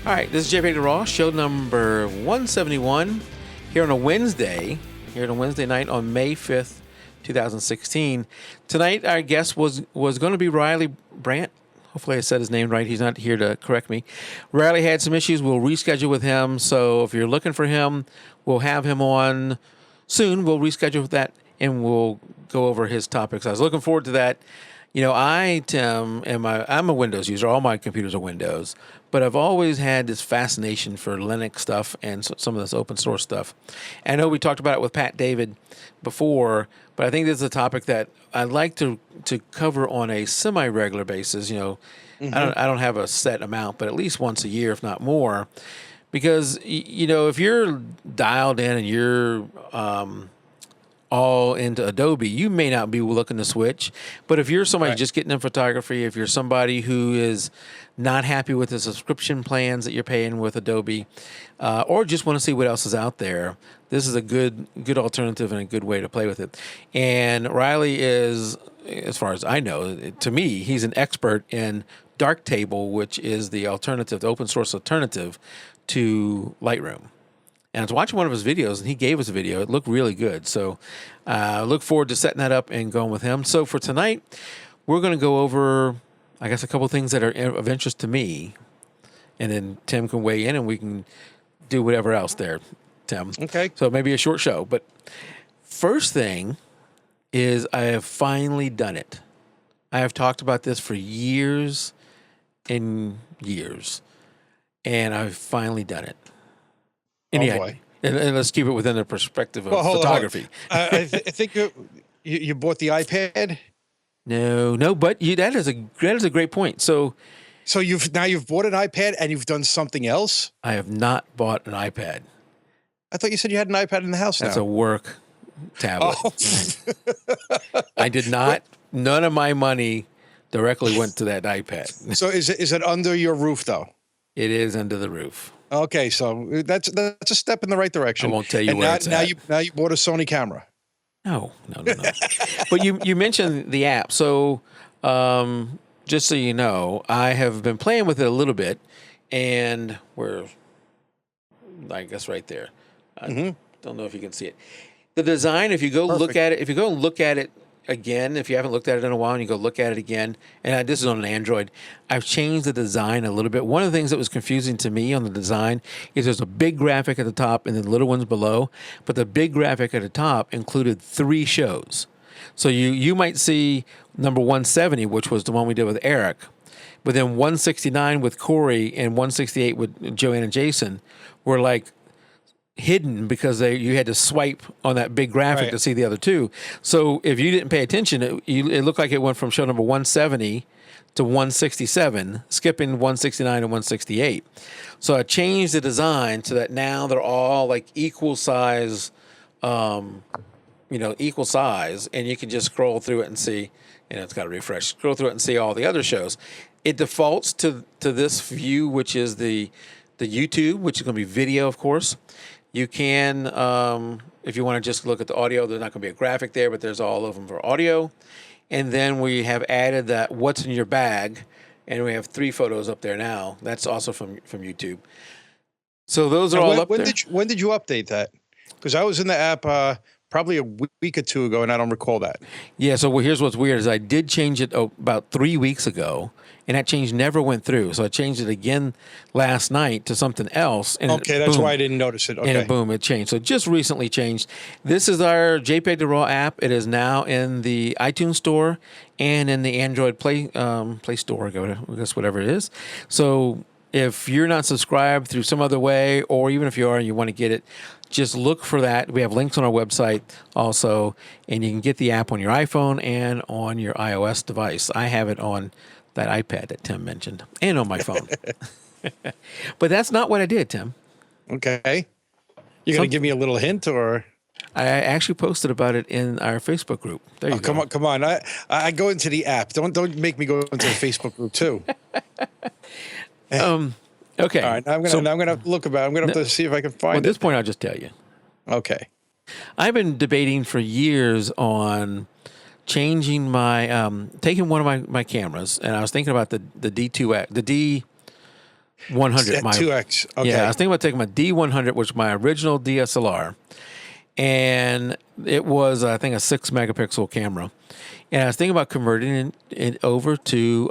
All right, this is JP Raw, show number 171 here on a Wednesday night on May 5th, 2016. Tonight, our guest was going to be Riley Brandt. Hopefully I said his name right. He's not here to correct me. Riley had some issues. We'll reschedule with him. So if you're looking for him, we'll have him on soon. We'll reschedule that, and we'll go over his topics. I was looking forward to that. You know, Tim, I'm a Windows user. All my computers are Windows. But I've always had this fascination for Linux stuff and some of this open source stuff. And I know we talked about it with Pat David before, but I think this is a topic that I'd like to cover on a semi-regular basis. You know, I don't have a set amount, but at least once a year, if not more. Because, you know, if you're dialed in and you're all into Adobe, you may not be looking to switch. But if you're somebody just getting in photography, if you're somebody who is not happy with the subscription plans that you're paying with Adobe, or just want to see what else is out there, this is a good alternative and a good way to play with it. And Riley is, as far as I know, to me, he's an expert in Darktable, which is the alternative, the open source alternative to Lightroom. And I was watching one of his videos, and he gave us a video. It looked really good. So I look forward to setting that up and going with him. So for tonight, we're going to go over, I guess, a couple of things that are of interest to me. And then Tim can weigh in, and we can do whatever else there, Tim. Okay. So maybe a short show. But first thing is I have finally done it. I have talked about this for years and years. And I've finally done it. Boy. And let's keep it within the perspective of photography. I think you bought the iPad? No, but that is a great point. So you've bought an iPad and you've done something else? I have not bought an iPad. I thought you said you had an iPad in the house now. That's a work tablet. Oh. I did not. None of my money directly went to that iPad. So is it under your roof though? It is under the roof. Okay, so that's a step in the right direction. I won't tell you where it's at. Now you bought a Sony camera. No. But you mentioned the app. So just so you know, I have been playing with it a little bit, and I guess right there. I don't know if you can see it. The design, if you go look at it again, if you haven't looked at it in a while and you go look at it again, and this is on an Android, I've changed the design a little bit. One of the things that was confusing to me on the design is there's a big graphic at the top and then little ones below, but the big graphic at the top included 3 shows. So you might see number 170, which was the one we did with Eric, but then 169 with Corey and 168 with Joanne and Jason were like hidden because you had to swipe on that big graphic to see the other 2. So if you didn't pay attention, it looked like it went from show number 170 to 167, skipping 169 and 168. So I changed the design so that now they're all like equal size, and you can just scroll through it and see, it's got to refresh, scroll through it and see all the other shows. It defaults to this view, which is the YouTube, which is going to be video, of course. You can, if you want to just look at the audio, there's not going to be a graphic there, but there's all of them for audio. And then we have added that what's in your bag, and we have 3 photos up there now. That's also from YouTube. So those are all up there. When did you update that? Because I was in the app probably a week or 2 ago, and I don't recall that. Yeah, so here's what's weird is I did change it about 3 weeks ago, and that change never went through. So I changed it again last night to something else. And that's why I didn't notice it. Okay. And boom, it changed. So it just recently changed. This is our JPEG to RAW app. It is now in the iTunes Store and in the Android Play Store, I guess whatever it is. So if you're not subscribed through some other way, or even if you are and you want to get it, just look for that. We have links on our website also, and you can get the app on your iPhone and on your iOS device. I have it on that iPad that Tim mentioned and on my phone. But that's not what I did, Tim. Okay. You're going to give me a little hint, or? I actually posted about it in our Facebook group. There you go. Come on. I go into the app. Don't make me go into the Facebook group too. Okay. All right. I'm gonna have to look about it. I'm gonna have to see if I can find it. At this point, I'll just tell you. Okay. I've been debating for years on changing my taking one of my cameras, and I was thinking about the D2X, 100. My 2X. Okay. Yeah, I was thinking about taking my D100, which is my original DSLR, and it was, I think, a 6 megapixel camera. And I was thinking about converting it over to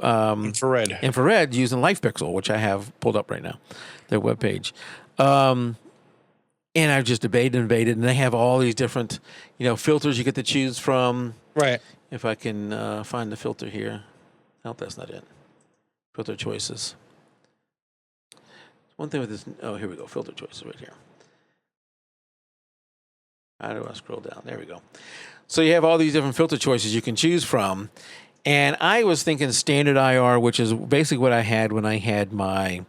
infrared using Life Pixel, which I have pulled up right now, their webpage. And I just debated, and they have all these different, filters you get to choose from. Right. If I can find the filter here. No, that's not it. Filter choices. One thing with this, here we go, filter choices right here. How do I scroll down? There we go. So you have all these different filter choices you can choose from. And I was thinking standard IR, which is basically what I had when I had my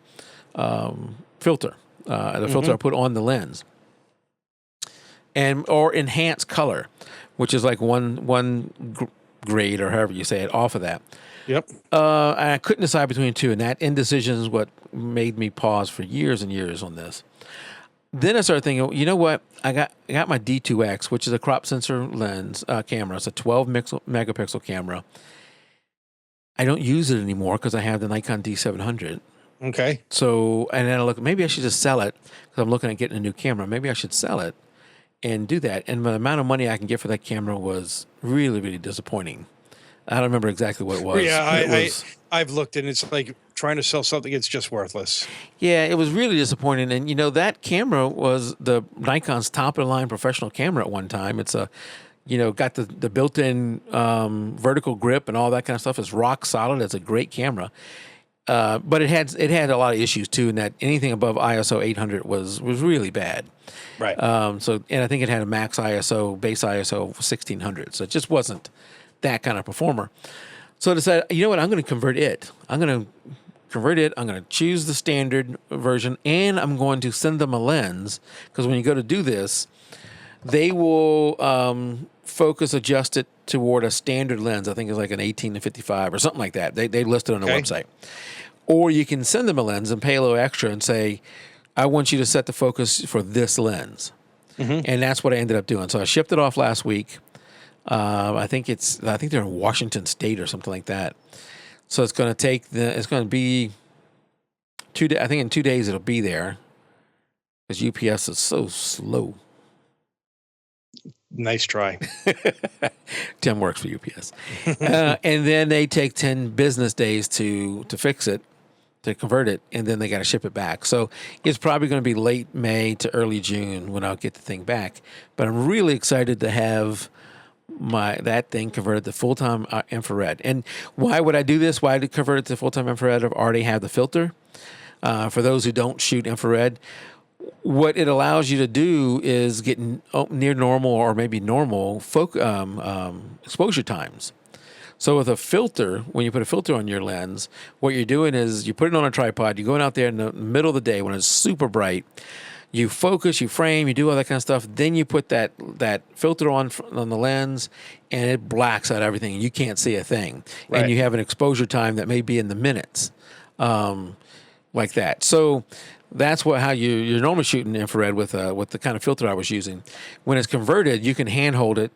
filter, the filter I put on the lens. Or enhanced color, which is like one grade, or however you say it, off of that. Yep. And I couldn't decide between two, and that indecision is what made me pause for years and years on this. Then I started thinking, you know what? I got my D2X, which is a crop sensor lens camera. It's a 12 megapixel camera. I don't use it anymore because I have the Nikon D700. Okay. So, and then I look, maybe I should just sell it because I'm looking at getting a new camera. Maybe I should sell it and do that. And the amount of money I can get for that camera was really, really disappointing. I don't remember exactly what it was. Yeah, I've looked, and it's like trying to sell something, it's just worthless. Yeah, it was really disappointing. And, that camera was the Nikon's top-of-the-line professional camera at one time. It's got the built-in vertical grip and all that kind of stuff. It's rock solid. It's a great camera. But it had a lot of issues, too, in that anything above ISO 800 was really bad. Right. And I think it had a max ISO, base ISO 1600. So it just wasn't that kind of performer. So I decided, you know what, I'm going to convert it. I'm going to choose the standard version, and I'm going to send them a lens, because when you go to do this, they will focus adjust it toward a standard lens. I think it's like an 18-55 or something like that. They list it on their website. Or you can send them a lens and pay a little extra and say, I want you to set the focus for this lens. And that's what I ended up doing. So I shipped it off last week. I think they're in Washington State or something like that. So it's going to be 2 days. I think in 2 days it'll be there, because UPS is so slow. Nice try. 10 works for UPS. And then they take 10 business days to fix it, to convert it, and then they got to ship it back. So it's probably going to be late May to early June when I'll get the thing back. But I'm really excited to have that thing converted to full-time infrared. And why would I do this? Why to convert it to full-time infrared? I've already have the filter. For those who don't shoot infrared, what it allows you to do is get near normal or maybe normal exposure times. So with a filter, when you put a filter on your lens, what you're doing is you put it on a tripod, you're going out there in the middle of the day when it's super bright, you focus, you frame, you do all that kind of stuff. Then you put that filter on the lens, and it blacks out everything. You can't see a thing. Right. And you have an exposure time that may be in the minutes, like that. So that's how you're normally shooting infrared with the kind of filter I was using. When it's converted, you can hand hold it.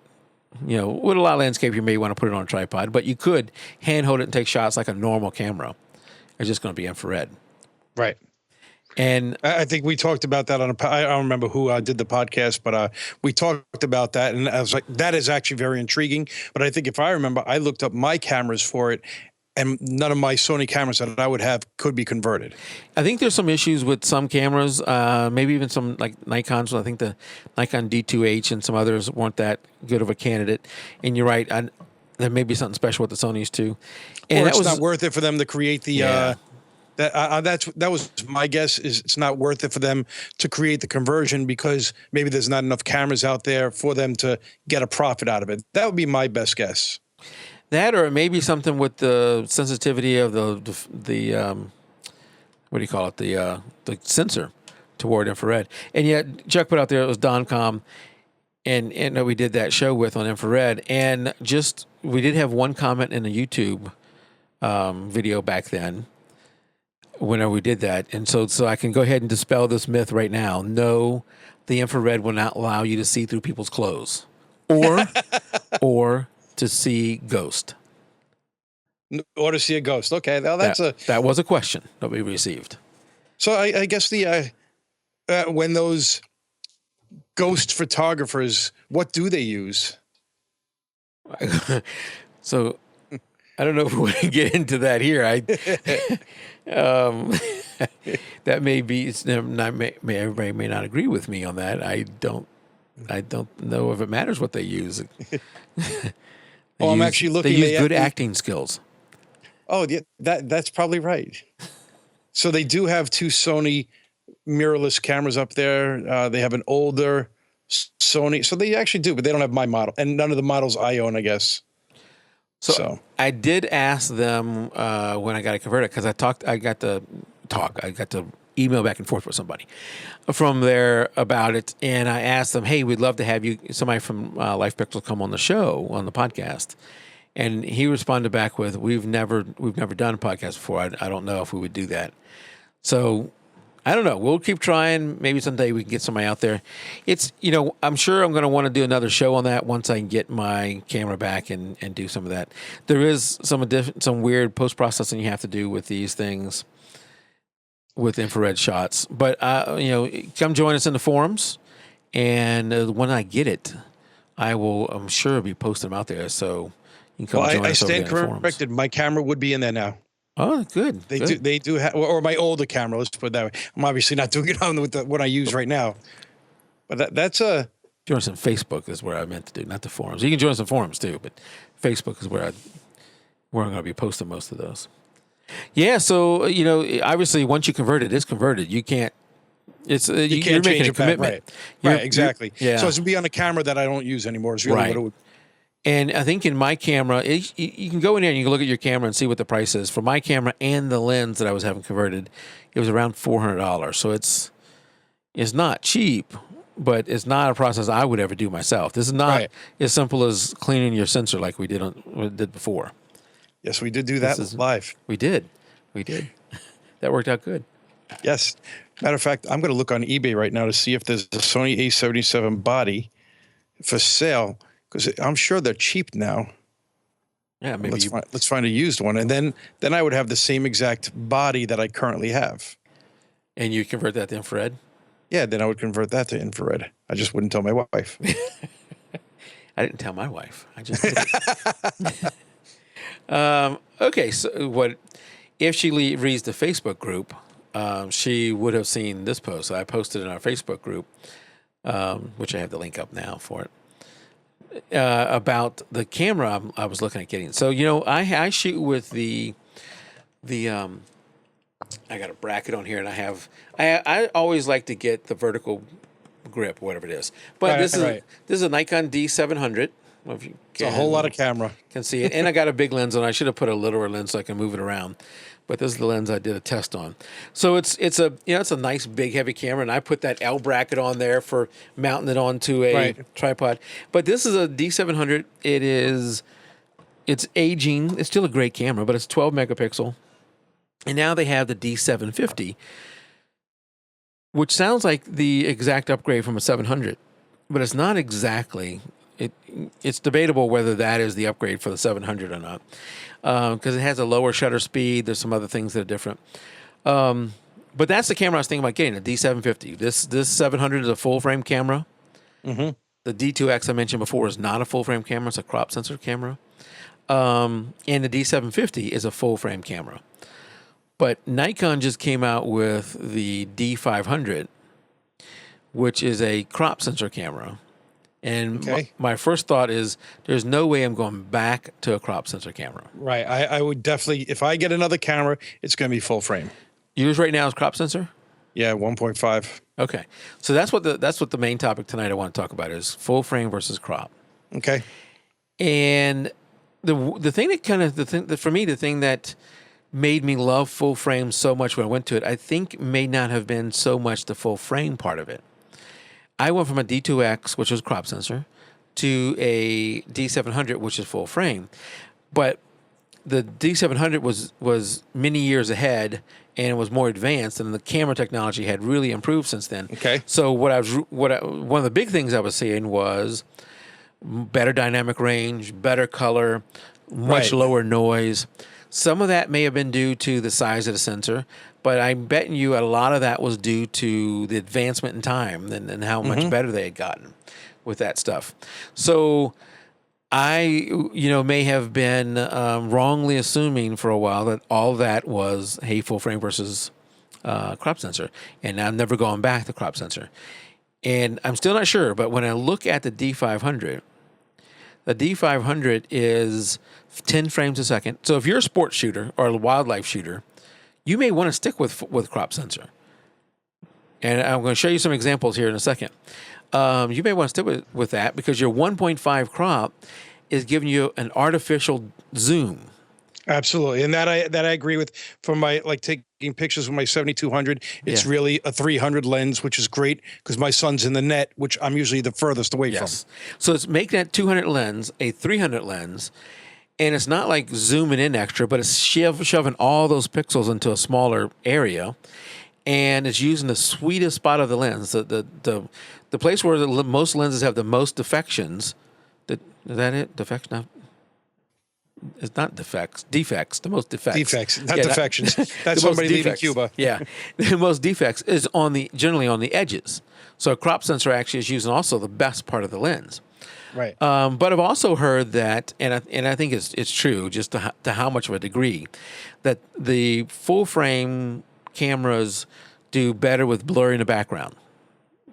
With a lot of landscape, you may want to put it on a tripod, but you could hand hold it and take shots like a normal camera. It's just going to be infrared. Right. And I think we talked about that I don't remember who did the podcast, but we talked about that, and I was like, that is actually very intriguing. But I think if I remember, I looked up my cameras for it, and none of my Sony cameras that I would have could be converted. I think there's some issues with some cameras, maybe even some like Nikons. I think the Nikon D2H and some others weren't that good of a candidate. And you're right, there may be something special with the Sonys too. And or it's not worth it for them to create the. Yeah. That was my guess, is it's not worth it for them to create the conversion because maybe there's not enough cameras out there for them to get a profit out of it. That would be my best guess. That, or maybe something with the sensitivity of the what do you call it, the sensor toward infrared. And yet Chuck put out there, it was Doncom, and we did that show with on infrared, and we did have one comment in the YouTube video back then. Whenever we did that. And so I can go ahead and dispel this myth right now. No, the infrared will not allow you to see through people's clothes or to see ghost. Or to see a ghost. Okay, now that was a question that we received. So I guess when those ghost photographers, what do they use? So I don't know if we want to get into that here. That may be, everybody may not agree with me on that. I don't know if it matters what they use. I'm actually looking. They use good acting skills. Oh, yeah, that's probably right. So they do have two Sony mirrorless cameras up there. They have an older Sony, so they actually do, but they don't have my model, and none of the models I own, I guess. So I did ask them when I got it converted, because I got to email back and forth with somebody from there about it, and I asked them, "Hey, we'd love to have somebody from Life Pixel come on the show, on the podcast." And he responded back with, "We've never done a podcast before. I don't know if we would do that." So I don't know. We'll keep trying. Some someday we can get somebody out there. It's, I'm sure I'm going to want to do another show on that once I can get my camera back and do some of that. There is some weird post-processing you have to do with these things, with infrared shots. But, come join us in the forums. And when I get it, I'm sure be posting them out there. So you can come join us over there in the forums. Corrected. My camera would be in there now. Oh, good. They do have, or my older camera. Let's put it that way. I'm obviously not doing it on with what I use right now, but that's a. Join us on Facebook is where I meant to do, not the forums. You can join us on forums too, but Facebook is where I'm going to be posting most of those. Yeah, so obviously once you convert it, it's converted. You can't. You can't you're making change a commitment. Right, exactly. Yeah. So it's to be on a camera that I don't use anymore. Is really what it would. And I think in my camera, you can go in there and you can look at your camera and see what the price is. For my camera and the lens that I was having converted, it was around $400. So it's not cheap, but it's not a process I would ever do myself. This is not as simple as cleaning your sensor like we did before. Yes, we did do that live. We did. That worked out good. Yes. Matter of fact, I'm going to look on eBay right now to see if there's a Sony A77 body for sale, because I'm sure they're cheap now. Yeah, maybe let's find a used one, and then I would have the same exact body that I currently have. And you convert that to infrared? Yeah, then I would convert that to infrared. I just wouldn't tell my wife. I didn't tell my wife. I just did it. Okay, so if she reads the Facebook group, she would have seen this post. So I posted in our Facebook group, which I have the link up now for it. About the camera I was looking at getting. So, I shoot with the I got a bracket on here, and I always like to get the vertical grip, whatever it is. But this is a Nikon D700. If you it's a whole lot of camera. Can see it. And I got a big lens on. I should have put a littler lens so I can move it around. But this is the lens I did a test on. So it's a nice big heavy camera, and I put that L bracket on there for mounting it onto a tripod. But this is a D700. It's aging. It's still a great camera, but it's 12 megapixel. And now they have the D750, which sounds like the exact upgrade from a 700, but it's not exactly. It's debatable whether that is the upgrade for the 700 or not, because it has a lower shutter speed. There's some other things that are different. But that's the camera I was thinking about getting, a D750. This 700 is a full frame camera. Mm-hmm. The D2X I mentioned before is not a full frame camera. It's a crop sensor camera. And the D750 is a full frame camera. But Nikon just came out with the D500, which is a crop sensor camera. And my first thought is there's no way I'm going back to a crop sensor camera. Right. I would definitely, if I get another camera, it's going to be full frame. Yours right now is crop sensor? Yeah, 1.5. Okay. So that's what the main topic tonight I want to talk about is full frame versus crop. Okay. And the thing that made me love full frame so much when I went to it, I think may not have been so much the full frame part of it. I went from a D2X, which was crop sensor, to a D700, which is full frame. But the D700 was many years ahead and was more advanced, and the camera technology had really improved since then. Okay. So one of the big things I was seeing was better dynamic range, better color, much lower noise. Some of that may have been due to the size of the sensor, but I'm betting you a lot of that was due to the advancement in time and how much better they had gotten with that stuff. So I, may have been wrongly assuming for a while that all that was, hey, full frame versus crop sensor. And I'm never going back to crop sensor. And I'm still not sure, but when I look at the D500, the D500 is 10 frames a second. So if you're a sports shooter or a wildlife shooter, you may want to stick with crop sensor. And I'm going to show you some examples here in a second. You may want to stick with that because your 1.5 crop is giving you an artificial zoom. Absolutely, and that I agree with. For my taking pictures with my 7200, it's really a 300 lens, which is great because my son's in the net, which I'm usually the furthest away from. So it's making that 200 lens a 300 lens, and it's not like zooming in extra, but it's shoving all those pixels into a smaller area, and it's using the sweetest spot of the lens, the place where most lenses have the most defections. Is that it? Defects? No. It's not defects. The most defects. Defects, not defections. That's somebody leaving Cuba. Yeah. The most defects is generally on the edges. So a crop sensor actually is using also the best part of the lens. Right. But I've also heard that, and I think it's true, just to how much of a degree, that the full frame cameras do better with blurring the background.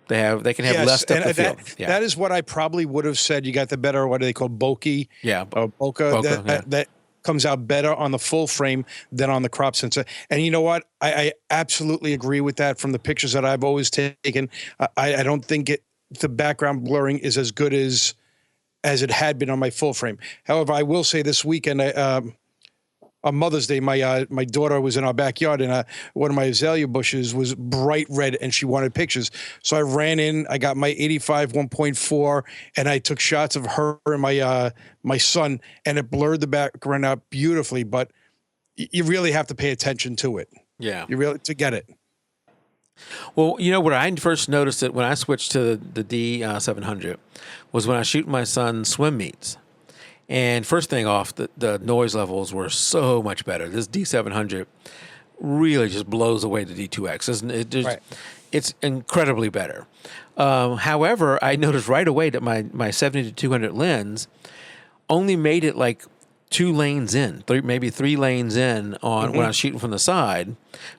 They can have less depth of field. That is what I probably would have said. You got the better, what do they call bokeh? Yeah, bokeh. That comes out better on the full frame than on the crop sensor. And you know what? I absolutely agree with that from the pictures that I've always taken. I don't think the background blurring is as good as it had been on my full frame. However, I will say this weekend, on Mother's Day, my daughter was in our backyard, and one of my azalea bushes was bright red, and she wanted pictures. So I ran in, I got my 85 1.4, and I took shots of her and my son, and it blurred the background out beautifully. But you really have to pay attention to it. Yeah, you really to get it. Well, where I first noticed it when I switched to the D700 was when I shoot my son's swim meets. And first thing off, the noise levels were so much better. This D700 really just blows away the D2X, isn't it? It's incredibly better. However, I noticed right away that my 70 to 200 lens only made it like 2 lanes in, maybe 3 lanes in on when I was shooting from the side,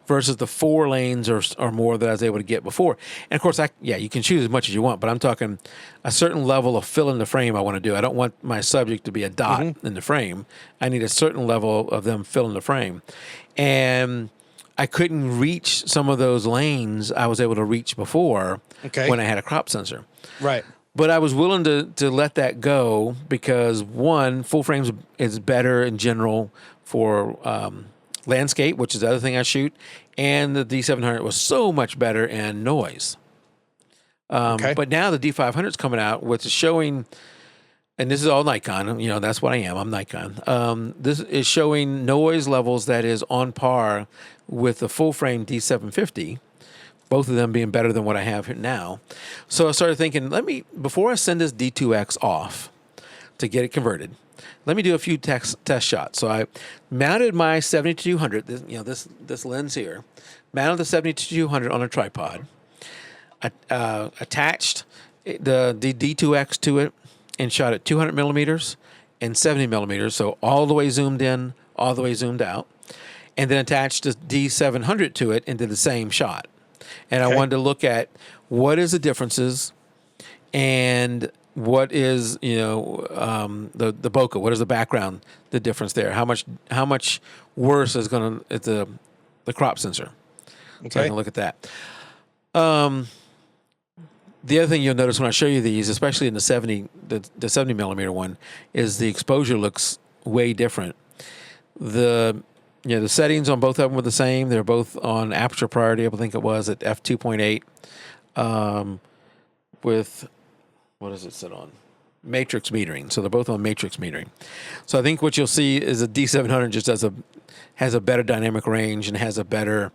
versus the 4 lanes or more that I was able to get before. And of course, you can shoot as much as you want, but I'm talking a certain level of fill in the frame I want to do. I don't want my subject to be a dot in the frame. I need a certain level of them filling the frame. And I couldn't reach some of those lanes I was able to reach before when I had a crop sensor. Right. But I was willing to let that go because, one, full frames is better in general for landscape, which is the other thing I shoot, and the D700 was so much better in noise. But now the D500 is coming out, which is showing, and this is all Nikon, that's what I am. I'm Nikon. This is showing noise levels that is on par with the full frame D750. Both of them being better than what I have here now. So I started thinking, before I send this D2X off to get it converted, let me do a few test shots. So I mounted my 7200, this lens here, mounted the 7200 on a tripod, attached the D2X to it, and shot at 200 millimeters and 70 millimeters, so all the way zoomed in, all the way zoomed out, and then attached the D700 to it and did the same shot. And I wanted to look at what is the differences and what is, the bokeh, what is the background, the difference there? How much worse is going to the crop sensor? So I can look at that. The other thing you'll notice when I show you these, especially in the 70 millimeter one, is the exposure looks way different. The settings on both of them were the same. They're both on aperture priority, I think it was, at f2.8 with, what does it sit on? Matrix metering. So they're both on matrix metering. So I think what you'll see is a D700 just has a better dynamic range and has a better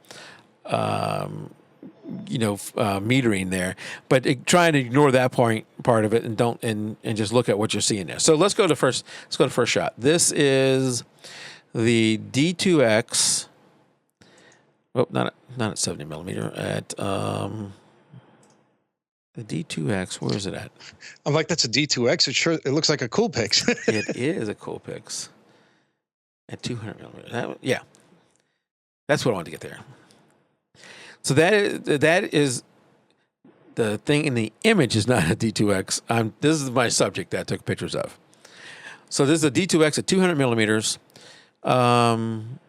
metering there. But try and ignore that part of it and just look at what you're seeing there. So let's go to first shot. This is the D2X. Oh, not at 70 millimeter. At the D2X. Where is it at? I'm like, that's a D2X. It looks like a Coolpix. It is a Coolpix at 200 millimeter. Yeah, that's what I wanted to get there. So that is the thing in the image is not a D2X. This is my subject that I took pictures of. So this is a D2X at 200 millimeters. And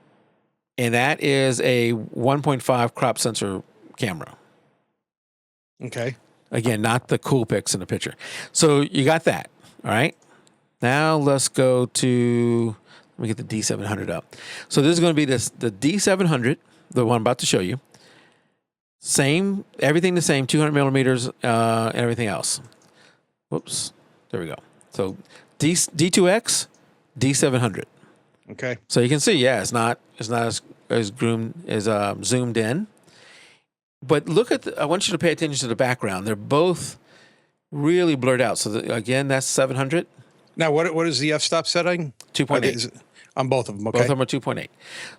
that is a 1.5 crop sensor camera. Okay. Again, not the Coolpix in the picture. So you got that. All right. Now let's go to, let me get the D700 up. So this is going to be the D700, the one I'm about to show you. Same, everything the same, 200 millimeters, and everything else. Whoops. There we go. So D2X, D700. Okay. So you can see, yeah, it's not as zoomed in. But look at I want you to pay attention to the background. They're both really blurred out. So again, that's 700. Now, what is the f-stop setting? 2.8. On both of them, okay. Both of them are 2.8.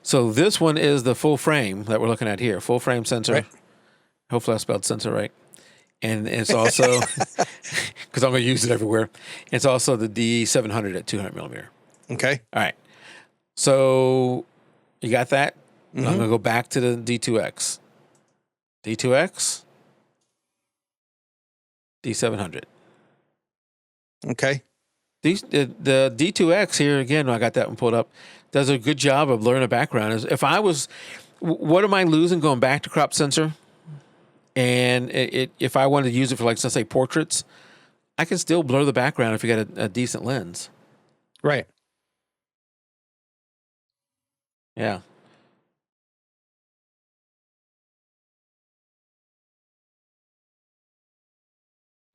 So this one is the full frame that we're looking at here. Full frame sensor. Right. Hopefully I spelled sensor right. And it's also, because I'm going to use it everywhere, it's also the D700 at 200 millimeter. Okay. All right. So you got that? Mm-hmm. I'm going to go back to the D2X. D2X, D700. Okay. The D2X here, again, I got that one pulled up, does a good job of blurring the background. What am I losing going back to crop sensor? And if I wanted to use it for, like, let's say, portraits, I can still blur the background if you got a decent lens. Right. Yeah.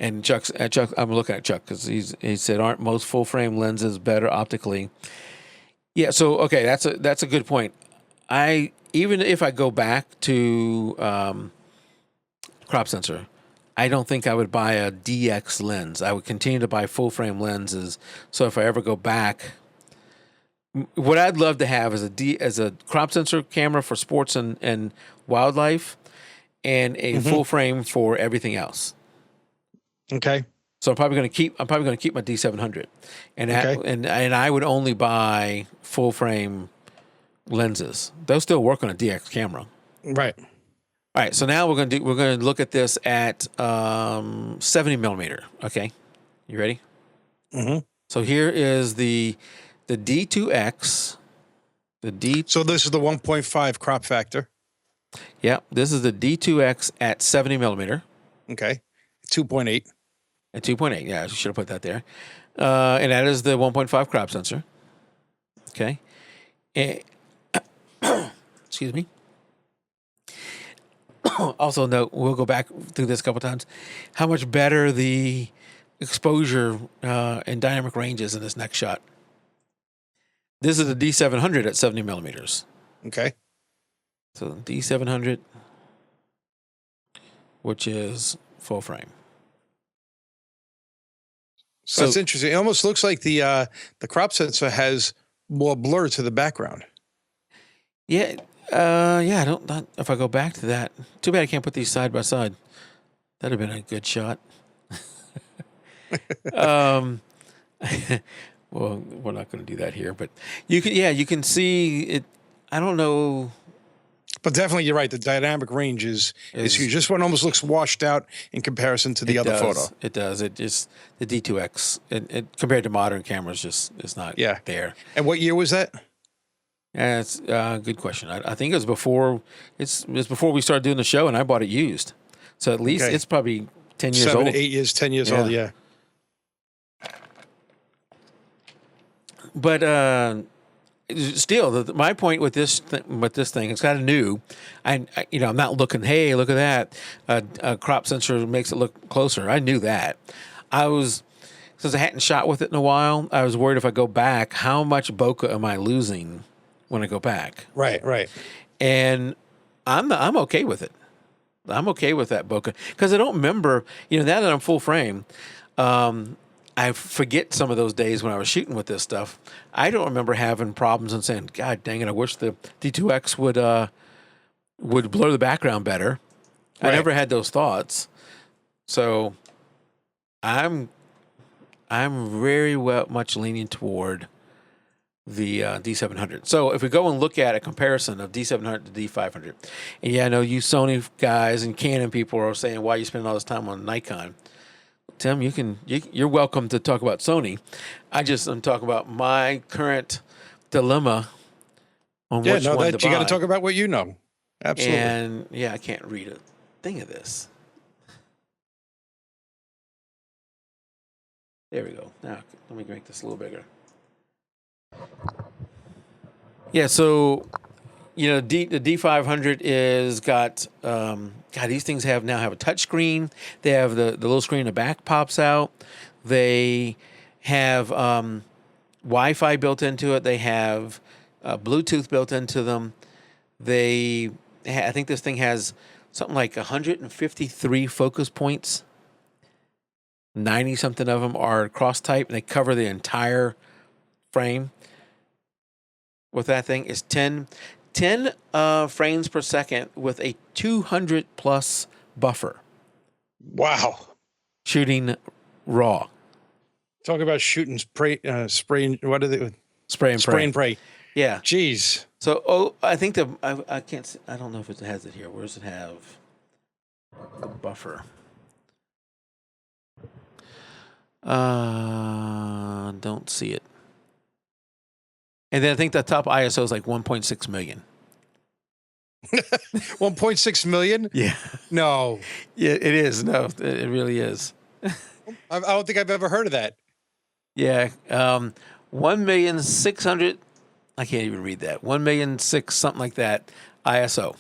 And Chuck, I'm looking at Chuck because he said, "Aren't most full frame lenses better optically?" Yeah. So okay, that's a good point. Even if I go back to crop sensor, I don't think I would buy a DX lens. I would continue to buy full frame lenses. So if I ever go back, what I'd love to have is a crop sensor camera for sports and wildlife, and a full frame for everything else. Okay. So I'm probably going to keep my D700, and I would only buy full frame lenses. They'll still work on a DX camera. Right. All right. So now we're going to look at this at 70 millimeter. Okay. You ready? Mm-hmm. So here is the D2X. So this is the 1.5 crop factor. Yeah. This is the D2X at 70 millimeter. Okay. 2.8. At 2.8, yeah, I should have put that there. And that is the 1.5 crop sensor. Okay. Excuse me. Also note, we'll go back through this a couple times, how much better the exposure and dynamic range is in this next shot. This is the D700 at 70 millimeters. Okay. So D700, which is full frame. So that's interesting. It almost looks like the crop sensor has more blur to the background. Yeah, I don't. If I go back to that, too bad I can't put these side by side. That'd have been a good shot. Well, we're not going to do that here, but you can see it. I don't know. But definitely, you're right. The dynamic range is huge. This one almost looks washed out in comparison to the other photo. It does. It just the D2X. It compared to modern cameras, just it's not there. And what year was that? Yeah, it's a good question. I think it was before. It's before we started doing the show, and I bought it used. So at least it's probably 10 years old. 7, 8 years, 10 years old. Yeah. But still, my point with this thing, it's kind of new. I'm not looking. Hey, look at that! A crop sensor makes it look closer. I knew that. Since I hadn't shot with it in a while, I was worried if I go back, how much bokeh am I losing when I go back? Right. And I'm okay with it. I'm okay with that bokeh because I don't remember. Now that I'm full frame, I I forget some of those days when I was shooting with this stuff. I don't remember having problems and saying, God dang it, I wish the D2X would blur the background better. Right. I never had those thoughts. So I'm very much leaning toward the D700. So if we go and look at a comparison of D700 to D500, and yeah, I know you Sony guys and Canon people are saying, why are you spending all this time on Nikon? Tim, you're welcome to talk about Sony. I'm talking about my current dilemma on which one to buy. You got to talk about what you know. Absolutely. And yeah, I can't read a thing of this. There we go. Now let me make this a little bigger. Yeah, so the D500 is got these things now have a touch screen. They have the little screen in the back pops out. They have Wi-Fi built into it. They have Bluetooth built into them. I think this thing has something like 153 focus points. 90 something of them are cross type, and they cover the entire frame. With that thing is 10 frames per second with a 200 plus buffer. Wow. Shooting raw. Talk about shooting spray. What are they? Spray and pray. Yeah. Jeez. So, I think I can't see, I don't know if it has it here. Where does it have the buffer? Don't see it. And then I think the top ISO is like 1.6 million. 1.6 million? Yeah. No. Yeah, it is. No, it really is. I don't think I've ever heard of that. Yeah. 1,600,000. I can't even read that. 1,000,006, something like that. ISO.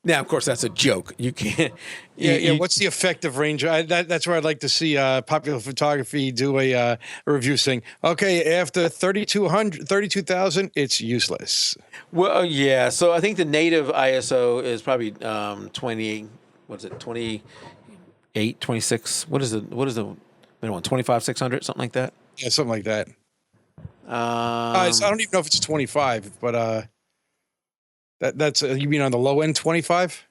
Now, of course, that's a joke. You can't. Yeah. What's the effective range? That's where I'd like to see Popular Photography do a review saying, okay, after 32,000, it's useless. Well, yeah. So I think the native ISO is probably 20. What is it? 28, 26. What is the middle one? 25,600, something like that. Yeah, something like that. I don't even know if it's 25, but that's you mean on the low end 25?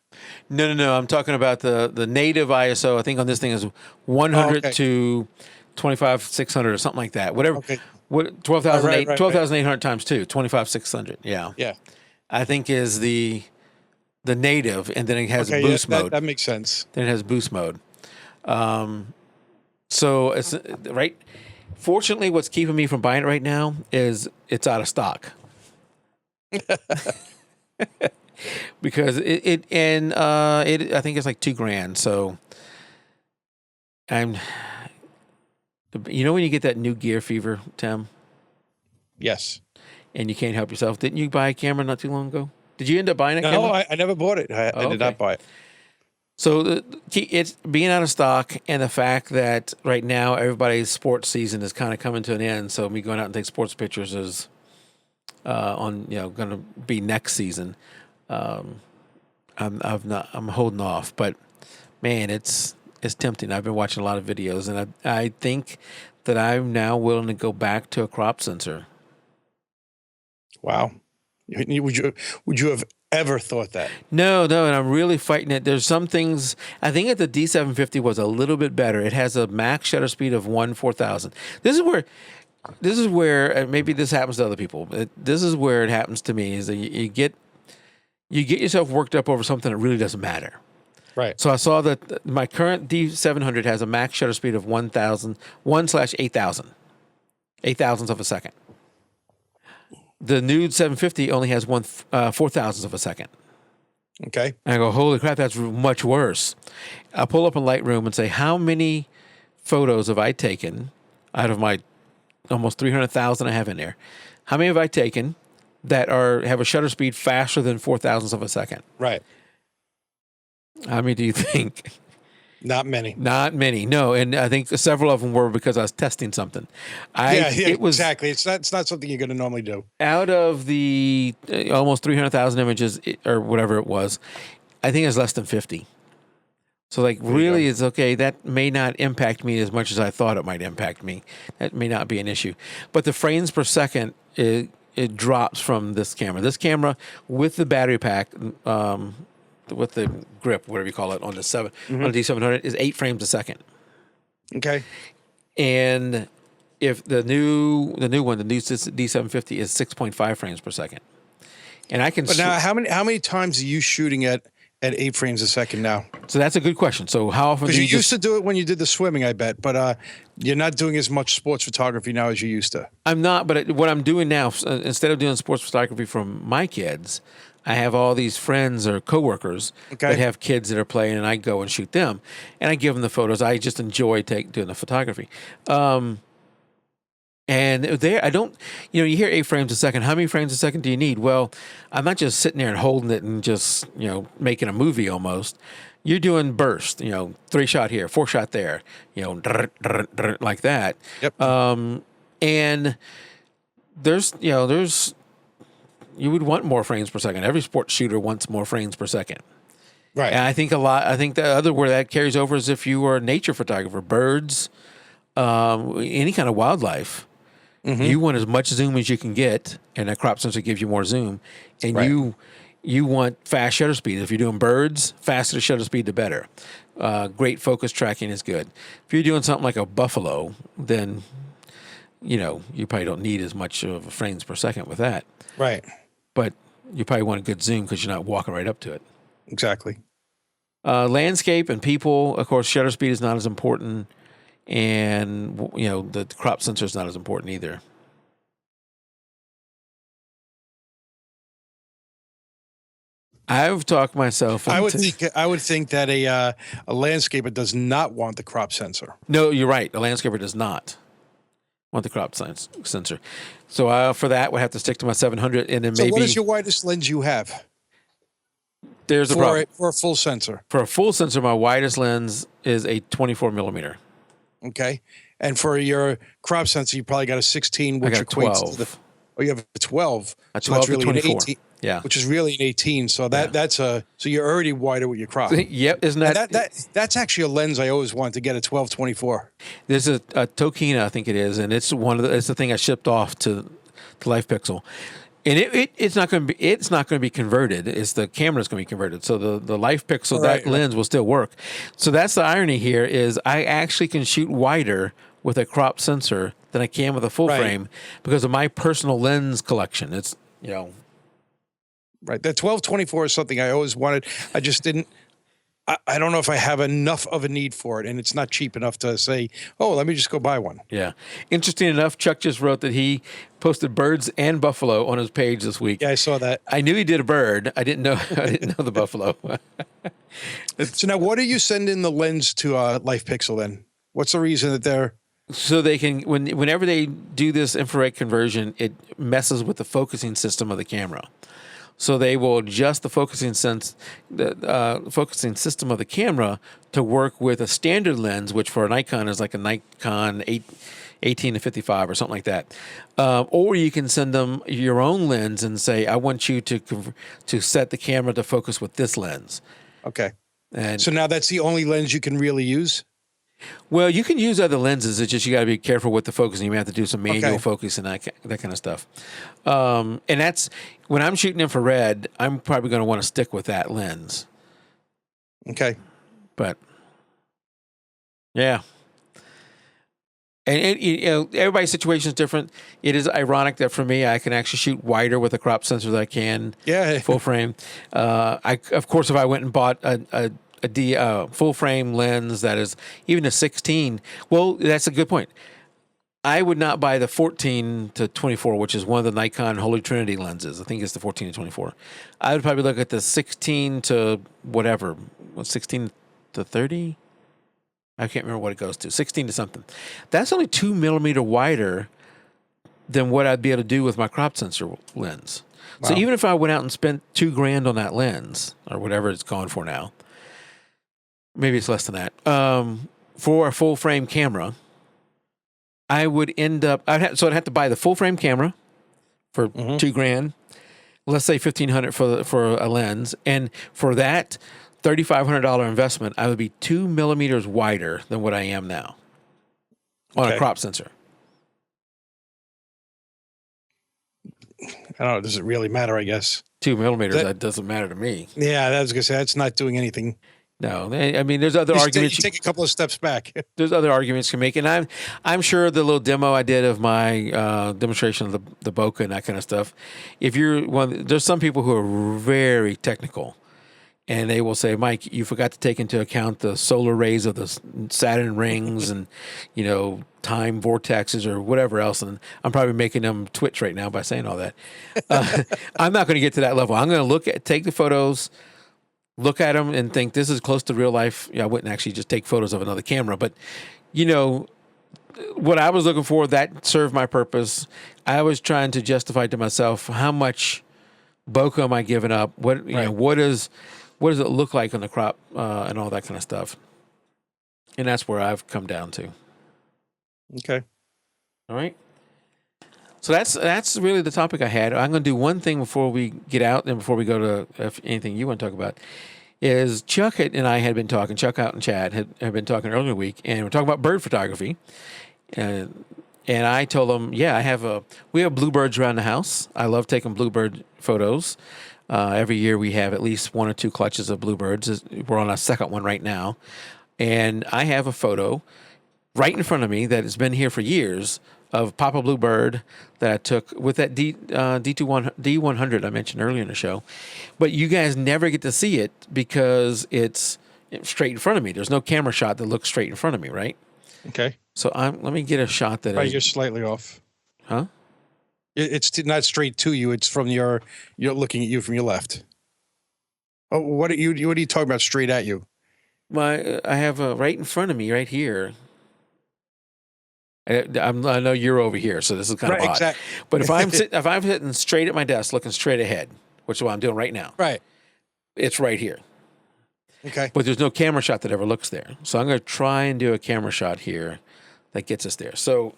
No. I'm talking about the native ISO. I think on this thing is 100 to 25,600 or something like that. Whatever. Okay. 12,800 times 2, 25,600. Yeah. Yeah. I think is the native, and then it has boost mode. That makes sense. Then it has boost mode. So it's right. Fortunately, what's keeping me from buying it right now is it's out of stock. Because I think it's like $2,000. So when you get that new gear fever, Tim? Yes. And you can't help yourself. Didn't you buy a camera not too long ago? Did you end up buying a camera? No, I never bought it. I did not buy it. So it's being out of stock, and the fact that right now everybody's sports season is kind of coming to an end. So me going out and take sports pictures is going to be next season. I'm holding off, but man, it's tempting. I've been watching a lot of videos, and I think that I'm now willing to go back to a crop sensor. Wow. Would you have ever thought that? No, and I'm really fighting it. There's some things, I think that the D750 was a little bit better. It has a max shutter speed of 1/4000. This is where maybe this happens to other people. This is where it happens to me, is that you get yourself worked up over something that really doesn't matter. Right. So I saw that my current D700 has a max shutter speed of 1/8000, 0.008 of a second. The new 750 only has 1/4000 of a second. Okay. And I go, holy crap, that's much worse. I pull up in Lightroom and say, how many photos have I taken out of my almost 300,000 I have in there? How many have I taken that have a shutter speed faster than 0.004 of a second? Right. How many do you think? Not many. Not many. No, and I think several of them were because I was testing something. Exactly. It's not something you're going to normally do. Out of the almost 300,000 images or whatever it was, I think it was less than 50 So like really it's okay. That may not impact me as much as I thought it might impact me. That may not be an issue. But the frames per second, it drops from this camera. This camera with the battery pack, with the grip, whatever you call it, on the on the D700 is 8 frames a second. Okay. And if the new one, the new D750 is 6.5 frames per second. And I can. But now, how many times are you shooting at 8 frames a second now? So that's a good question. So how often? Because you used to do it when you did the swimming, I bet, but you're not doing as much sports photography now as you used to. I'm not, but what I'm doing now, instead of doing sports photography from my kids, I have all these friends or coworkers that have kids that are playing, and I go and shoot them, and I give them the photos. I just enjoy doing the photography. And there, I don't, you hear 8 frames a second. How many frames a second do you need? Well, I'm not just sitting there and holding it and just, making a movie almost. You're doing bursts, 3 shot here, 4 shot there, like that. Yep. And there's, you would want more frames per second. Every sports shooter wants more frames per second. Right. And I think the other where that carries over is if you were a nature photographer, birds, any kind of wildlife. You want as much zoom as you can get, and that crop sensor gives you more zoom. And you want fast shutter speed. If you're doing birds, faster the shutter speed, the better. Great focus tracking is good. If you're doing something like a buffalo, then you probably don't need as much of a frames per second with that. Right. But you probably want a good zoom because you're not walking right up to it. Exactly. Landscape and people, of course, shutter speed is not as important. And, the crop sensor is not as important either. I've talked myself into... I would think that a landscaper does not want the crop sensor. No, you're right. A landscaper does not want the crop sensor. So for that, we'll have to stick to my 700, and then maybe... So what is your widest lens you have? There's a problem. For a full sensor. For a full sensor, my widest lens is a 24 millimeter. Okay. And for your crop sensor, you probably got a 16, which equates to you have a 12. A 12 so that's really to 24. An 18. Yeah. Which is really an 18. So so you're already wider with your crop. Yep. Isn't that's actually a lens I always wanted to get, a 12-24. There's a Tokina, I think it is, and it's it's the thing I shipped off to Life Pixel. And it's not going to be converted. It's the camera that's going to be converted. So the Life Pixel, lens will still work. So that's the irony here is I actually can shoot wider with a crop sensor than I can with a full frame because of my personal lens collection. It's, Right. That 12-24 is something I always wanted. I just didn't. I don't know if I have enough of a need for it, and it's not cheap enough to say, oh, let me just go buy one. Yeah. Interesting enough, Chuck just wrote that he posted birds and buffalo on his page this week. Yeah, I saw that. I knew he did a bird. I didn't know the buffalo. So now what do you send in the lens to Life Pixel then? What's the reason that they're... So they can, whenever they do this infrared conversion, it messes with the focusing system of the camera. So they will adjust the focusing system of the camera to work with a standard lens, which for a Nikon is like a Nikon 18 to 55 or something like that. Or you can send them your own lens and say, I want you to set the camera to focus with this lens. Okay. And so now that's the only lens you can really use? Well, you can use other lenses. It's just you got to be careful with the focusing. You may have to do some manual focus and that kind of stuff. And that's when I'm shooting infrared, I'm probably going to want to stick with that lens. Okay. But yeah. And everybody's situation is different. It is ironic that for me, I can actually shoot wider with a crop sensor than I can full frame. Of course, if I went and bought a full frame lens that is even a 16. Well, that's a good point. I would not buy the 14 to 24, which is one of the Nikon Holy Trinity lenses. I think it's the 14 to 24. I would probably look at the 16 to whatever, 16 to 30. I can't remember what it goes to. 16 to something. That's only 2 millimeter wider than what I'd be able to do with my crop sensor lens. Wow. So even if I went out and spent $2,000 on that lens or whatever it's going for now, maybe it's less than that. For a full frame camera, I would end up. I'd have to buy the full frame camera for $2,000. Let's say $1,500 for a lens, and for that $3,500 investment, I would be 2 millimeters wider than what I am now on a crop sensor. I don't know. Does it really matter? I guess 2 millimeters. That doesn't matter to me. Yeah, I was gonna say that's not doing anything. No, I mean, there's other arguments. You take a couple of steps back. There's other arguments you can make, and I'm sure the little demo I did of my demonstration of the bokeh and that kind of stuff. If you're there's some people who are very technical, and they will say, Mike, you forgot to take into account the solar rays of the Saturn rings and, time vortexes or whatever else. And I'm probably making them twitch right now by saying all that. I'm not going to get to that level. I'm going to take the photos, look at them and think this is close to real life. I wouldn't actually just take photos of another camera, but what I was looking for, that served my purpose. I was trying to justify to myself, how much bokeh am I giving up? What does it look like on the crop and all that kind of stuff? And that's where I've come down to. Okay. All right. So that's really the topic I had. I'm going to do one thing before we get out and before we go to if anything you want to talk about. Is Chuck and I had been talking, Chuck out and Chad had been talking earlier in the week, and we're talking about bird photography. And I told them, we have bluebirds around the house. I love taking bluebird photos. Every year we have at least 1 or 2 clutches of bluebirds. We're on our second one right now. And I have a photo right in front of me that has been here for years of Papa Bluebird that I took with that D100 I mentioned earlier in the show. But you guys never get to see it because it's straight in front of me. There's no camera shot that looks straight in front of me, right? Okay. So let me get a shot that you're slightly off. Huh? It's not straight to you. It's from you're looking at you from your left. Oh, what are you talking about straight at you? I have right in front of me right here. I know you're over here, so this is kind of odd. Exactly. But if I'm sitting straight at my desk, looking straight ahead, which is what I'm doing right now. Right. It's right here. Okay. But there's no camera shot that ever looks there. So I'm going to try and do a camera shot here that gets us there. So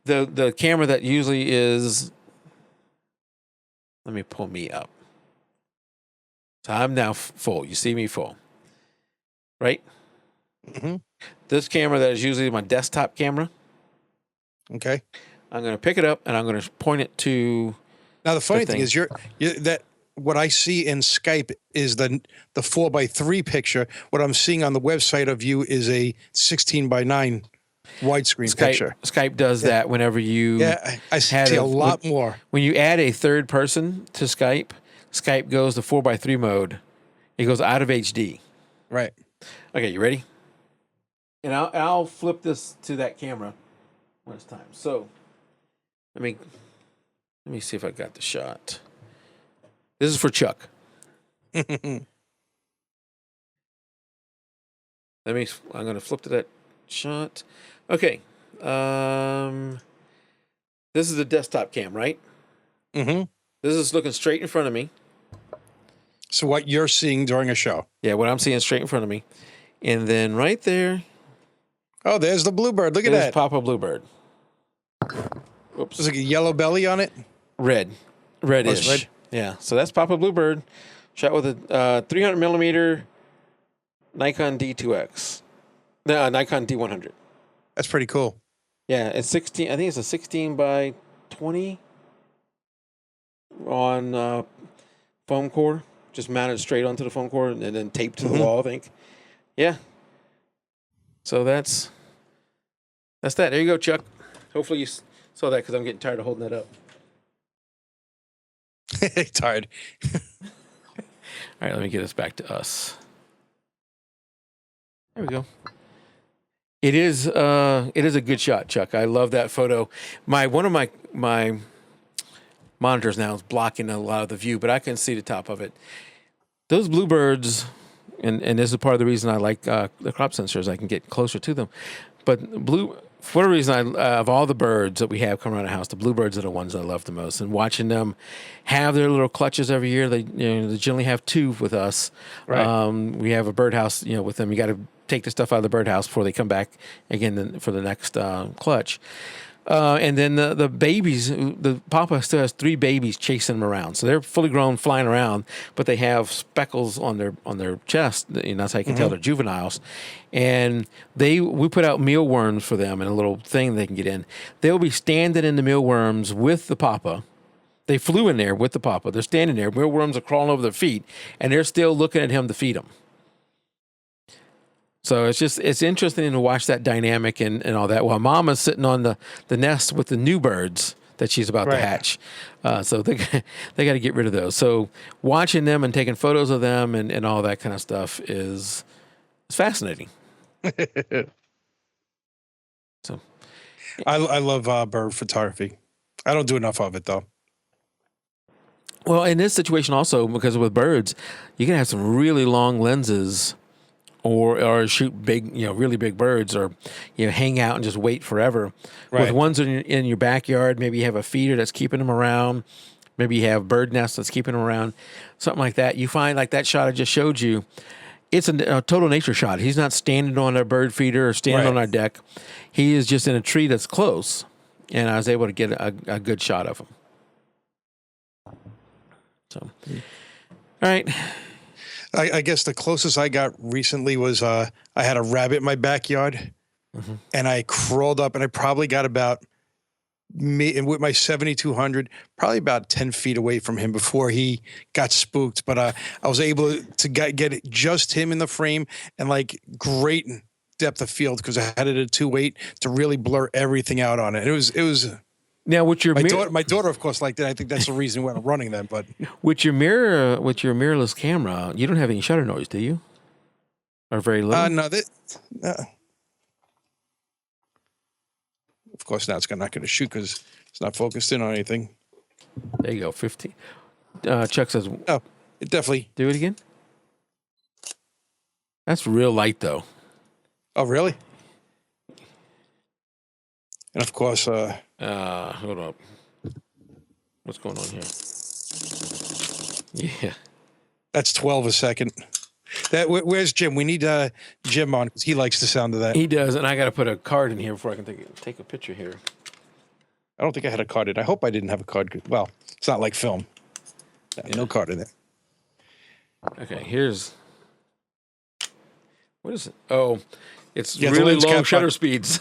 the camera that usually is, let me pull me up. So I'm now full. You see me full, right? Mm-hmm. This camera that is usually my desktop camera. Okay. I'm going to pick it up and I'm going to point it to. Now the funny thing is, that what I see in Skype is the 4:3 picture. What I'm seeing on the website of you is a 16:9 widescreen picture. Skype does that whenever you. Yeah, I see a lot more. When you add a third person to Skype goes to 4:3 mode. It goes out of HD. Right. Okay, you ready? And I'll flip this to that camera when it's time. So let me see if I got the shot. This is for Chuck. I'm going to flip to that shot. Okay. This is the desktop cam, right? Mm-hmm. This is looking straight in front of me. So what you're seeing during a show? Yeah, what I'm seeing straight in front of me. And then right there. Oh, there's the bluebird. Look at that. Papa Bluebird. Oops. There's like a yellow belly on it? Red. Reddish. Red? Yeah. So that's Papa Bluebird. Shot with a 300 millimeter Nikon D2X. Nikon D100. That's pretty cool. Yeah, it's 16. I think it's a 16:20 on foam core. Just mounted straight onto the foam core and then taped to the wall, I think. Yeah. So that's that. There you go, Chuck. Hopefully you saw that because I'm getting tired of holding that up. Tired. All right, let me get us back to us. There we go. It is a good shot, Chuck. I love that photo. One of my monitors now is blocking a lot of the view, but I can see the top of it. Those bluebirds, and this is part of the reason I like the crop sensors. I can get closer to them. But for whatever reason, of all the birds that we have come around the house, the bluebirds are the ones I love the most. And watching them have their little clutches every year, they generally have 2 with us. Right. We have a birdhouse, with them. You got to take the stuff out of the birdhouse before they come back again for the next clutch. And then the babies, the papa still has 3 babies chasing them around. So they're fully grown, flying around, but they have speckles on their chest. That's how you can tell they're juveniles. And we put out mealworms for them in a little thing they can get in. They'll be standing in the mealworms with the papa. They flew in there with the papa. They're standing there. Mealworms are crawling over their feet, and they're still looking at him to feed them. So it's interesting to watch that dynamic and all that while Mama's sitting on the nest with the new birds that she's about to hatch. So they got to get rid of those. So watching them and taking photos of them and all that kind of stuff is fascinating. So I love bird photography. I don't do enough of it though. Well, in this situation also, because with birds, you can have some really long lenses or shoot big, really big birds, or hang out and just wait forever. Right. With ones in your backyard, maybe you have a feeder that's keeping them around. Maybe you have bird nests that's keeping them around. Something like that. You find like that shot I just showed you. It's a total nature shot. He's not standing on a bird feeder or standing on our deck. He is just in a tree that's close, and I was able to get a good shot of him. So, all right. I guess the closest I got recently was I had a rabbit in my backyard, and I crawled up, and I probably got about and with my 7200, probably about 10 feet away from him before he got spooked. But I was able to get just him in the frame and like great depth of field because I had it at 2.8 to really blur everything out on it. It was. Now, with your my daughter, of course, liked it. I think that's the reason why I'm running them. But with your mirrorless camera, you don't have any shutter noise, do you? Or very little? No. Of course, now it's not going to shoot because it's not focused in on anything. There you go, 15. Chuck says, "Oh, it definitely." Do it again. That's real light, though. Oh, really? And of course, hold up. What's going on here? Yeah. That's 12 a second. Where's Jim? We need Jim on because he likes the sound of that. He does, and I got to put a card in here before I can take a picture here. I don't think I had a card in. I hope I didn't have a card. Well, it's not like film. No card in there. Okay, here's... What is it? Oh, it's really long shutter speeds.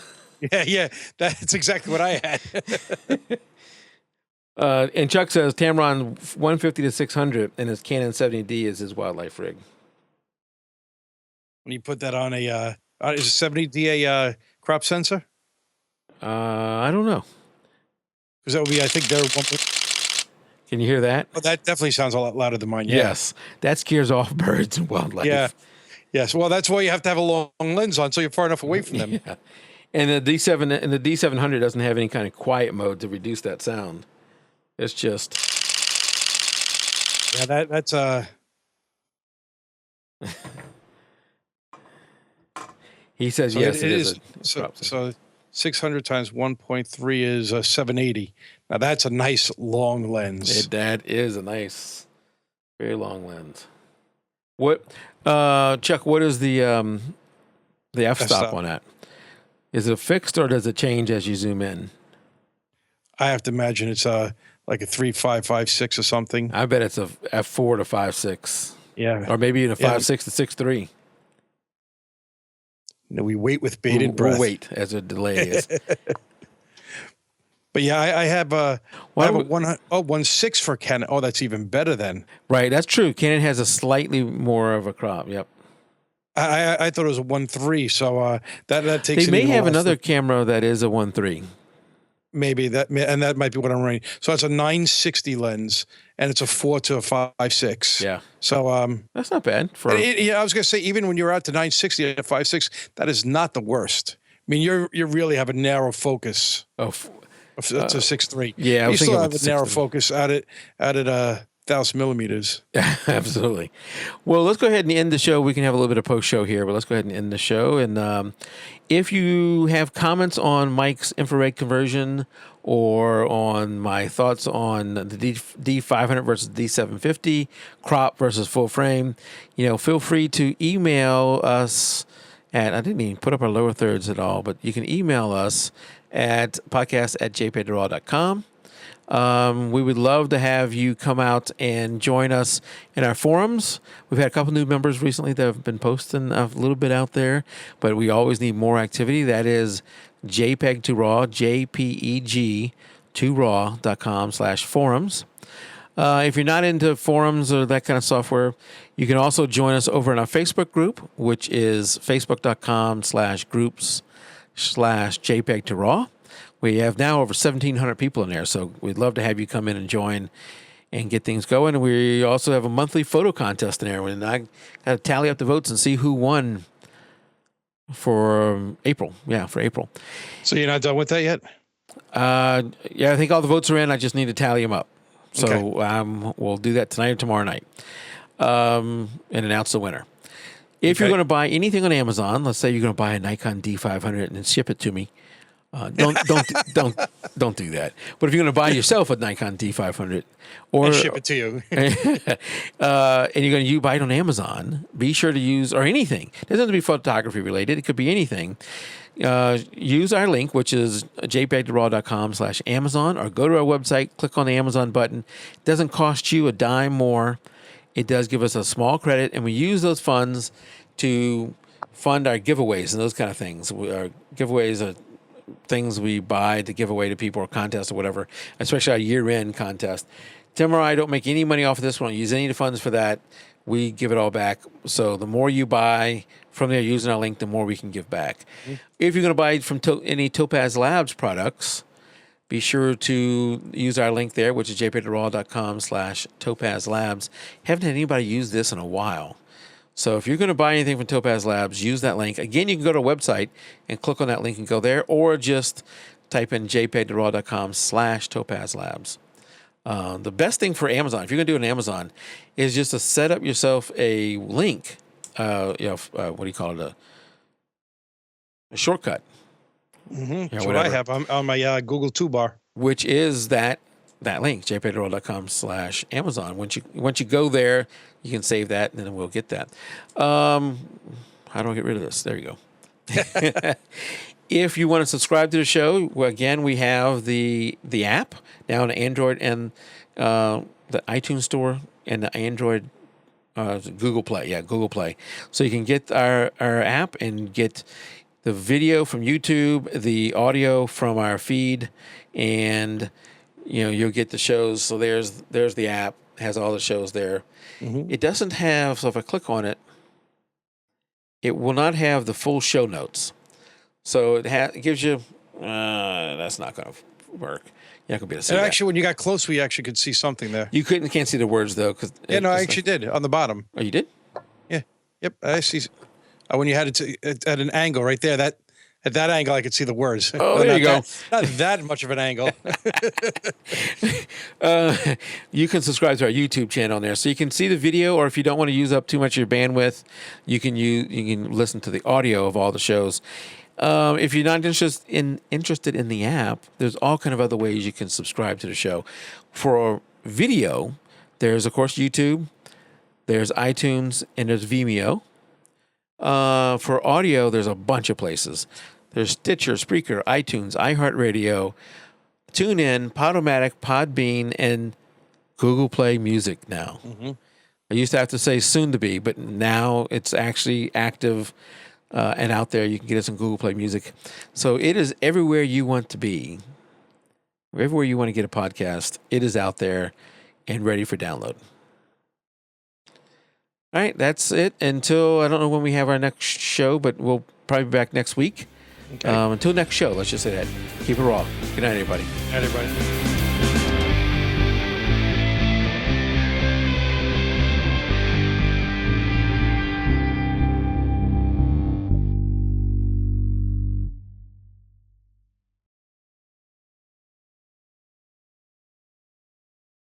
Yeah, that's exactly what I had. And Chuck says Tamron 150 to 600, and his Canon 70D is his wildlife rig. When you put that on is a 70D a crop sensor? I don't know. Because that would be, I think, their one. Can you hear that? Oh, that definitely sounds a lot louder than mine. Yeah. Yes, that scares off birds and wildlife. Yeah. Yes. Well, that's why you have to have a long lens on, so you're far enough away from them. Yeah. And the D700 doesn't have any kind of quiet mode to reduce that sound. It's just. Yeah, that's He says so yes. It is. So 600 times 1.3 is 780. Now that's a nice long lens. That is a nice, very long lens. What, Chuck? What is the f-stop on that? Is it fixed or does it change as you zoom in? I have to imagine it's like a 3.556 or something. I bet it's a f4 to 5.6. Yeah, or maybe even a 5.6 to 6.3. No, we wait with bated breath. We'll wait as a delay is. But yeah, I have a 1.6 for Canon. Oh, that's even better then. Right, that's true. Canon has a slightly more of a crop. Yep. I thought it was a 1.3, so that takes. They may have another camera that is a 1.3. Maybe that might be what I'm running. So it's a 960 lens, and it's a 4 to a 5.6. Yeah. So that's not bad for. I was gonna say even when you're out to 960 at a 5.6, that is not the worst. I mean, you really have a narrow focus. It's a 6.3. Yeah, you still have a narrow focus at 1,000 millimeters. Absolutely. Well, let's go ahead and end the show. We can have a little bit of post-show here, but let's go ahead and end the show. And if you have comments on Mike's infrared conversion or on my thoughts on the D500 versus D750, crop versus full frame, feel free to email us at, I didn't even put up our lower thirds at all, but you can email us at podcast@jpegtoraw.com. We would love to have you come out and join us in our forums. We've had a couple new members recently that have been posting a little bit out there, but we always need more activity. That is JPEG to RAW, JPEG to RAW.com/forums. If you're not into forums or that kind of software, you can also join us over in our Facebook group, which is facebook.com/groups/JPEG to RAW. We have now over 1,700 people in there, so we'd love to have you come in and join and get things going. And we also have a monthly photo contest in there, and I got to tally up the votes and see who won for April. Yeah, for April. So you're not done with that yet? Yeah, I think all the votes are in. I just need to tally them up. So Okay. We'll do that tonight or tomorrow night and announce the winner. If you're going to buy anything on Amazon, let's say you're going to buy a Nikon D500 and then ship it to me. Don't do that. But if you're going to buy yourself a Nikon D500 or And ship it to you. and you're going to buy it on Amazon, be sure to use, or anything. It doesn't have to be photography related. It could be anything. Use our link, which is jpegtoraw.com/Amazon, or go to our website, click on the Amazon button. It doesn't cost you a dime more. It does give us a small credit, and we use those funds to fund our giveaways and those kind of things. Our giveaways are things we buy to give away to people or contests or whatever, especially our year-end contest. Tim or I don't make any money off of this. We don't use any of the funds for that. We give it all back. So the more you buy from there using our link, the more we can give back. Mm-hmm. If you're going to buy from any Topaz Labs products, be sure to use our link there, which is jpegtoraw.com/Topaz Labs. Haven't had anybody use this in a while. So if you're going to buy anything from Topaz Labs, use that link. Again, you can go to our website and click on that link and go there, or just type in jpegtoraw.com/Topaz Labs. The best thing for Amazon, if you're going to do it on Amazon, is just to set up yourself a link. What do you call it? A shortcut. Mm-hmm. That's what I have on my Google toolbar. Which is that link, jpegtoraw.com/Amazon. Once you go there, you can save that, and then we'll get that. How do I get rid of this? There you go. If you want to subscribe to the show, well, again, we have the app now on Android and the iTunes Store and the Android Google Play. Yeah, Google Play. So you can get our app and get the video from YouTube, the audio from our feed, and you'll get the shows. So there's the app, has all the shows there. Mm-hmm. It doesn't have, so if I click on it, it will not have the full show notes. So it gives you, that's not going to work. You're not going to be able to see that. Actually, when you got close, we actually could see something there. You can't see the words, though. Yeah, no, I actually did, on the bottom. Oh, you did? Yeah. Yep, I see. When you had it at an angle right there, at that angle, I could see the words. Oh, there you go. Not that much of an angle. You can subscribe to our YouTube channel on there, so you can see the video. Or if you don't want to use up too much of your bandwidth, you can listen to the audio of all the shows. If you're not interested in the app, there's all kind of other ways you can subscribe to the show. For video, there's of course YouTube, there's iTunes, and there's Vimeo. For audio, there's a bunch of places. There's Stitcher, Spreaker, iTunes, iHeartRadio, TuneIn, Podomatic, Podbean, and Google Play Music now. Mm-hmm. I used to have to say soon to be, but now it's actually active and out there. You can get us on Google Play Music. So it is everywhere you want to be. Everywhere you want to get a podcast, it is out there and ready for download. All right, that's it. Until, I don't know when we have our next show, but we'll probably be back next week. Okay. Until next show, let's just say that. Keep it raw. Good night, everybody. Good night, everybody.